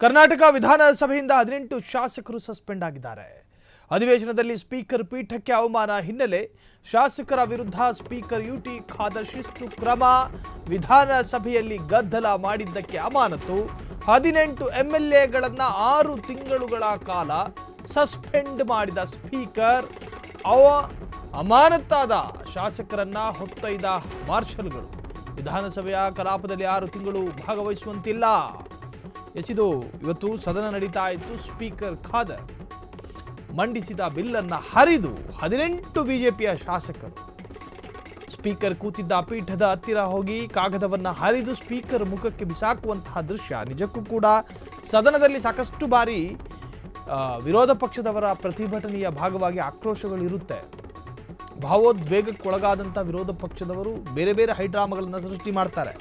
ಕರ್ನಾಟಕ ವಿಧಾನಸಭೆಯಿಂದ 18 ಶಾಸಕರು ಸಸ್ಪೆಂಡ್ ಆಗಿದ್ದಾರೆ. ಅಧಿವೇಶನದಲ್ಲಿ ಸ್ಪೀಕರ್ ಪೀಠಕ್ಕೆ ಅವಮಾನ ಹಿನ್ನೆಲೆ ಶಾಸಕರ ವಿರುದ್ಧ ಸ್ಪೀಕರ್ ಯುಟಿ ಖಾದರ್ ಶಿಸ್ತು ಕ್ರಮ. ವಿಧಾನಸಭೆಯಲ್ಲಿ ಗದ್ದಲ ಮಾಡಿದ್ದಕ್ಕೆ ಅಮಾನತು. 18 ಎಂಎಲ್ಎಗಳನ್ನು 6 ತಿಂಗಳುಗಳ ಕಾಲ ಸಸ್ಪೆಂಡ್ ಮಾಡಿದ ಸ್ಪೀಕರ್. ಅಮಾನತಾದ ಶಾಸಕರನ್ನ ಹೊತ್ತೊಯ್ದ ಮಾರ್ಷಲ್ಗಳು. ವಿಧಾನಸಭೆಯ ಕಲಾಪದಲ್ಲಿ 6 ತಿಂಗಳು ಭಾಗವಹಿಸುವಂತಿಲ್ಲ ಎಸಿದು ಇವತ್ತು ಸದನ ನಡೀತಾ ಇತ್ತು. ಸ್ಪೀಕರ್ ಖಾದರ್ ಮಂಡಿಸಿದ ಬಿಲ್ಲನ್ನು ಹರಿದು 18 ಬಿಜೆಪಿಯ ಶಾಸಕರು ಸ್ಪೀಕರ್ ಕೂತಿದ್ದ ಪೀಠದ ಹತ್ತಿರ ಹೋಗಿ ಕಾಗದವನ್ನು ಹರಿದು ಸ್ಪೀಕರ್ ಮುಖಕ್ಕೆ ಬಿಸಾಕುವಂತಹ ದೃಶ್ಯ ನಿಜಕ್ಕೂ ಕೂಡ ಸದನದಲ್ಲಿ ಸಾಕಷ್ಟು ಬಾರಿ ವಿರೋಧ ಪಕ್ಷದವರ ಪ್ರತಿಭಟನೆಯ ಭಾಗವಾಗಿ ಆಕ್ರೋಶಗಳಿರುತ್ತೆ. ಭಾವೋದ್ವೇಗಕ್ಕೊಳಗಾದಂತಹ ವಿರೋಧ ಪಕ್ಷದವರು ಬೇರೆ ಬೇರೆ ಹೈಡ್ರಾಮಾಗಳನ್ನು ಸೃಷ್ಟಿ ಮಾಡ್ತಾರೆ.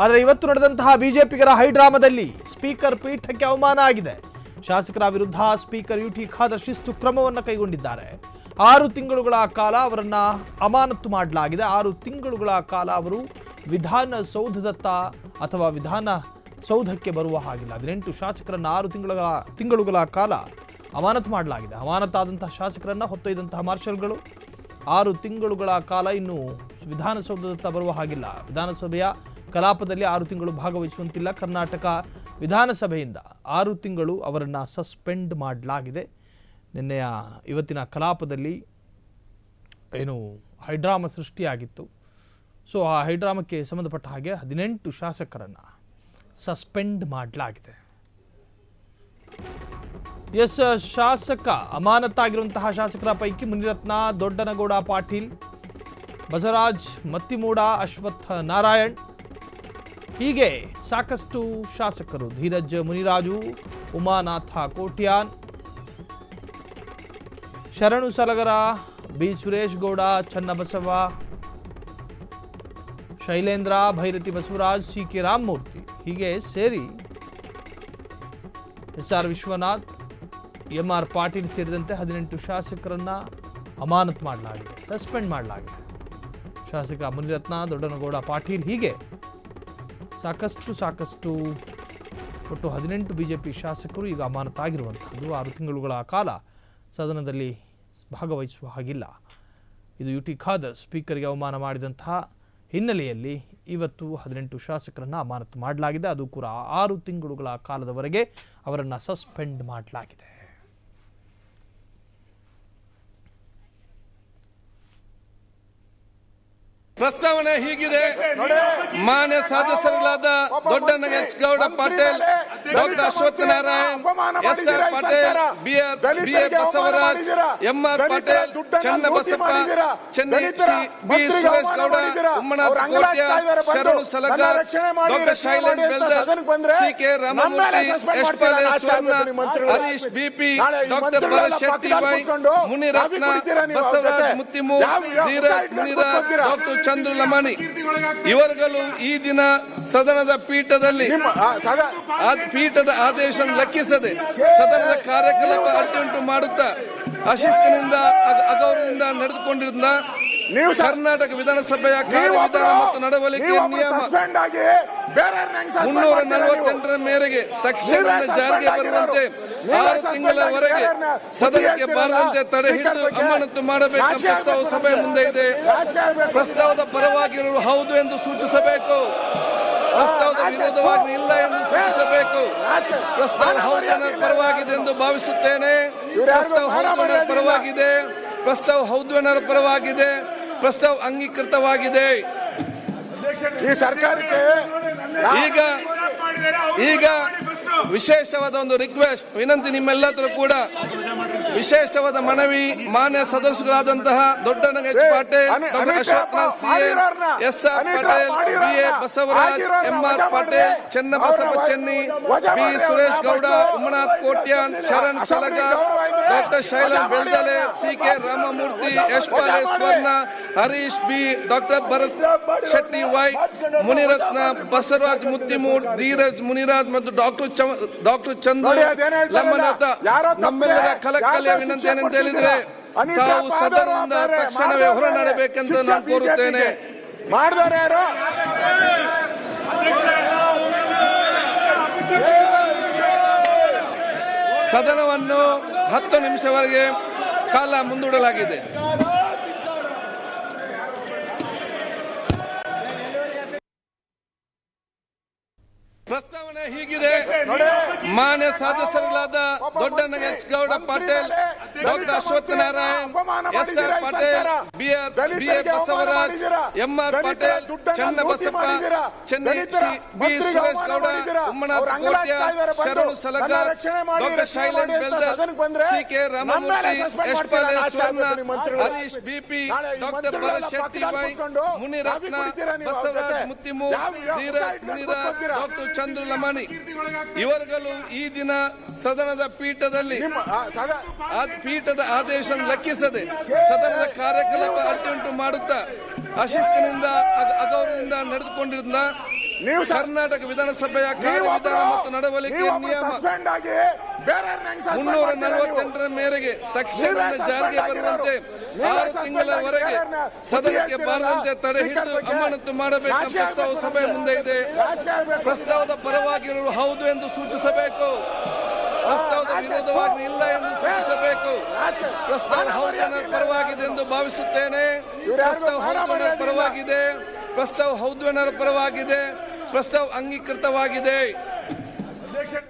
ಆದರೆ ಇವತ್ತು ನಡೆದಂತಹ ಬಿಜೆಪಿಗರ ಹೈಡ್ರಾಮಾದಲ್ಲಿ ಸ್ಪೀಕರ್ ಪೀಠಕ್ಕೆ ಅವಮಾನ ಆಗಿದೆ. ಶಾಸಕರ ವಿರುದ್ಧ ಸ್ಪೀಕರ್ ಯುಟಿ ಖಾದರ್ ಶಿಸ್ತು ಕ್ರಮವನ್ನು ಕೈಗೊಂಡಿದ್ದಾರೆ. 6 ತಿಂಗಳುಗಳ ಕಾಲ ಅವರನ್ನ ಅಮಾನತು ಮಾಡಲಾಗಿದೆ. 6 ತಿಂಗಳುಗಳ ಕಾಲ ಅವರು ವಿಧಾನಸೌಧದತ್ತ ಅಥವಾ ವಿಧಾನಸೌಧಕ್ಕೆ ಬರುವ ಹಾಗಿಲ್ಲ. 18 ಶಾಸಕರನ್ನ 6 ತಿಂಗಳುಗಳ ಕಾಲ ಅಮಾನತು ಮಾಡಲಾಗಿದೆ. ಅಮಾನತಾದಂತಹ ಶಾಸಕರನ್ನ ಹೊತ್ತೊಯ್ದಂತಹ ಮಾರ್ಷಲ್ಗಳು 6 ತಿಂಗಳುಗಳ ಕಾಲ ಇನ್ನು ವಿಧಾನಸೌಧದತ್ತ ಬರುವ ಹಾಗಿಲ್ಲ. ವಿಧಾನಸಭೆಯ ಕಲಾಪದಲ್ಲಿ 6 ತಿಂಗಳು ಭಾಗವಹಿಸುವಂತಿಲ್ಲ. ಕರ್ನಾಟಕ ವಿಧಾನಸಭೆಯಿಂದ 6 ತಿಂಗಳು ಅವರನ್ನು ಸಸ್ಪೆಂಡ್ ಮಾಡಲಾಗಿದೆ. ಇವತ್ತಿನ ಕಲಾಪದಲ್ಲಿ ಏನು ಹೈಡ್ರಾಮಾ ಸೃಷ್ಟಿಯಾಗಿತ್ತು. ಸೊ ಆ ಹೈಡ್ರಾಮಕ್ಕೆ ಸಂಬಂಧಪಟ್ಟ ಹಾಗೆ 18 ಶಾಸಕರನ್ನು ಸಸ್ಪೆಂಡ್ ಮಾಡಲಾಗಿದೆ. ಶಾಸಕ ಅಮಾನತಾಗಿರುವಂತಹ ಶಾಸಕರ ಪೈಕಿ ಮುನಿರತ್ನ, ದೊಡ್ಡನಗೌಡ ಪಾಟೀಲ್, ಬಸವರಾಜ್ ಮತ್ತಿಮೂಡ, ಅಶ್ವತ್ಥ ನಾರಾಯಣ್ ಹೀಗೆ ಸಾಕಷ್ಟು ಶಾಸಕರು. Dheeraj Muniraju, Umanatha Kotian, Sharanu Salagar, B Suresh Gowda, Channabasava, Shailendra, Byrathi Basavaraj, C K Ramamurthy ಹೀಗೆ ಸೇರಿ SR ವಿಶ್ವನಾಥ್, MR ಪಾಟೀಲ್ ಸೇರಿದಂತೆ 18 ಶಾಸಕರನ್ನ ಅಮಾನತು ಮಾಡಲಾಗಿದೆ, ಸಸ್ಪೆಂಡ್ ಮಾಡಲಾಗಿದೆ. ಶಾಸಕ ಮುನಿರತ್ನ, ದೊಡ್ಡನಗೌಡ ಪಾಟೀಲ್ ಹೀಗೆ ಸಾಕಷ್ಟು ಒಟ್ಟು 18 ಬಿಜೆಪಿ ಶಾಸಕರು ಈಗ ಅಮಾನತಾಗಿರುವಂಥದ್ದು. 6 ತಿಂಗಳುಗಳ ಕಾಲ ಸದನದಲ್ಲಿ ಭಾಗವಹಿಸುವ ಹಾಗಿಲ್ಲ. ಇದು ಯುಟಿ ಖಾದರ್ ಸ್ಪೀಕರ್ಗೆ ಅವಮಾನ ಮಾಡಿದಂತಹ ಹಿನ್ನೆಲೆಯಲ್ಲಿ ಇವತ್ತು 18 ಶಾಸಕರನ್ನು ಅಮಾನತು ಮಾಡಲಾಗಿದೆ. ಅದು ಕೂಡ 6 ತಿಂಗಳುಗಳ ಕಾಲದವರೆಗೆ ಅವರನ್ನು ಸಸ್ಪೆಂಡ್ ಮಾಡಲಾಗಿದೆ. ಪ್ರಸ್ತಾವನೆ ಹೀಗಿದೆ. ಮಾನ್ಯ ಸದಸ್ಯರುಗಳಾದ Doddanagouda Patil, doctor Ashwath Narayan, SR Patil, B Basavaraj, MR Patil, Channabasappa, B Suresh Gowda, Ummanath Kotya, Sharanu Salagar, doctor Shailendra Beldal, C K Ramamurthy, Yashpal Swarna, Harish BP, doctor Bharath Shetty Y, Munirathna, Basavaraj Muttimur, Dheeraj Muniraj, doctor Chandru Lamani ಇವರುಗಳು ಈ ದಿನ ಸದನದ ಪೀಠದ ಆದೇಶ ಲೆಕ್ಕಿಸದೆ ಸದನದ ಕಾರ್ಯಕ್ರಮ ಅಡ್ಡುಂಟು ಮಾಡುತ್ತಾ ಅಶಿಸ್ತಿನಿಂದ ಅಗೌರವದಿಂದ ನಡೆದುಕೊಂಡಿದ್ದ ಕರ್ನಾಟಕ ವಿಧಾನಸಭೆಯ ಕಾರ್ಯವಿಧಾನ ಮತ್ತು ನಡವಳಿಕೆ ನಿಯಮ 348 ಮೇರೆಗೆ ತಕ್ಷಣ ಜಾರಿಗೆ ಬರುವಂತೆ 6 ತಿಂಗಳವರೆಗೆ ಸದನಕ್ಕೆ ಬಾರದಂತೆ ತಡೆ ಹಿಡಿದು ಅಮಾನತು ಮಾಡಬೇಕು. ಪ್ರಸ್ತಾವ ಸಭೆ ಮುಂದೆ ಇದೆ. ಪ್ರಸ್ತಾವದ ಪರವಾಗಿರುವ ಹೌದು ಎಂದು ಸೂಚಿಸಬೇಕು. ಪ್ರಸ್ತಾವದ ವಿರೋಧವಾಗಿ ಇಲ್ಲ ಎಂದು ಸೂಚಿಸಬೇಕು. ಪ್ರಸ್ತಾವ ಹೌದು ಪರವಾಗಿದೆ ಎಂದು ಭಾವಿಸುತ್ತೇನೆ. ಪ್ರಸ್ತಾವ ಹೌದು ಪರವಾಗಿದೆ. ಪ್ರಸ್ತಾವ ಹೌದು ಅನ್ನೋರ ಪರವಾಗಿದೆ. ಪ್ರಸ್ತಾವ ಅಂಗೀಕೃತವಾಗಿದೆ. ಈ ಸರ್ಕಾರಕ್ಕೆ ಈಗ ವಿಶೇಷವಾದ ಒಂದು ರಿಕ್ವೆಸ್ಟ್, ವಿನಂತಿ ನಿಮ್ಮೆಲ್ಲರೂ ಕೂಡ ವಿಶೇಷವಾದ ಮನವಿ. ಮಾನ್ಯ ಸದಸ್ಯರಾದಂತಹ Doddanagouda Patil, Ashwath SR Patil, BA Basavaraj, MR Patil, Channabasappa Chenni, B Suresh Gowda, Ummanath Kotian, Sharan Salagar, doctor Shailendra Beldale, C K Ramamurthy, Yashpal Swarna, Harish B, doctor Bharath Shetty Y, Munirathna, Basavaraj Muttimur, Dheeraj Muniraj ಮತ್ತು ಡಾಕ್ಟರ್ ಚಂದ್ರ ಲಮ್ಮನಾಥ ನಮ್ಮೆಲ್ಲರ ಕಳಕಳಿಯ ವಿನಂತಿ ಏನಂತ ಹೇಳಿದ್ರೆ ತಾವು ಸದನದಿಂದ ತಕ್ಷಣವೇ ಹೊರನಡಬೇಕೆಂದು ನಾನು ಕೋರುತ್ತೇನೆ. ಮಾಡಿದವರು ಯಾರು? ಸದನವನ್ನು 10 ನಿಮಿಷವರೆಗೆ ಕಾಲ ಮುಂದೂಡಲಾಗಿದೆ. ಪ್ರಸ್ತಾವನೆ ಹೀಗಿದೆ. ಮಾನ್ಯ ಸದಸ್ಯರುಗಳಾದ Doddanna H Gowda Patil, doctor Ashwath Narayan, SR. Patil, BA. Basavaraj, MR. Patil, Channabasappa, Chennai, B. Suresh Gowda, Ummanath Kotya, Sharanu Salagar, doctor Shailendra Beldar, CK. Ramamurthy, S. Swarna, Harish BP, doctor Bharath Shetty Y, Munirathna, Basavaraj Muttimur, Dheeraj Muniraj, doctor Chandru Lamani ಇವರುಗಳು ಈ ದಿನ ಸದನದ ಪೀಠದ ಆದೇಶ ಲೆಕ್ಕಿಸದೆ ಸದನದ ಕಾರ್ಯಕ್ರಮ ಅಡ್ಡಿಯುಂಟು ಮಾಡುತ್ತಾ ಅಶಿಸ್ತಿನಿಂದ ಅಗೌರವದಿಂದ ನಡೆದುಕೊಂಡಿದ್ದ ಕರ್ನಾಟಕ ವಿಧಾನಸಭೆಯ ಕಾರ್ಯವಿಧಾನ ಮತ್ತು ನಡವಳಿಕೆ ನಿಯಮ 348ರ ಮೇರೆಗೆ ತಕ್ಷಣ ಜಾರಿಗೆ ಬರುವಂತೆ 6 ತಿಂಗಳವರೆಗೆ ಸದನಕ್ಕೆ ಬಾರದಂತೆ ತಡೆ ಹಿಡಿದು ಅಮಾನತು ಮಾಡಬೇಕು. ಪ್ರಸ್ತಾವ ಸಭೆ ಮುಂದೆ ಇದೆ. ಪ್ರಸ್ತಾವದ ಪರವಾಗಿರುವ ಹೌದು ಎಂದು ಸೂಚಿಸಬೇಕು. ಪ್ರಸ್ತಾವದ ವಿರೋಧವಾಗಿ ಇಲ್ಲ ಎಂದು ಸೂಚಿಸಬೇಕು. ಪ್ರಸ್ತಾವ ಹೌದು ಪರವಾಗಿದೆ ಎಂದು ಭಾವಿಸುತ್ತೇನೆ. ಪ್ರಸ್ತಾವ ಹೌದು ಪರವಾಗಿದೆ. ಪ್ರಸ್ತಾವ ಹೌದು ಪರವಾಗಿದೆ. ಪ್ರಸ್ತಾವ ಅಂಗೀಕೃತವಾಗಿದೆ.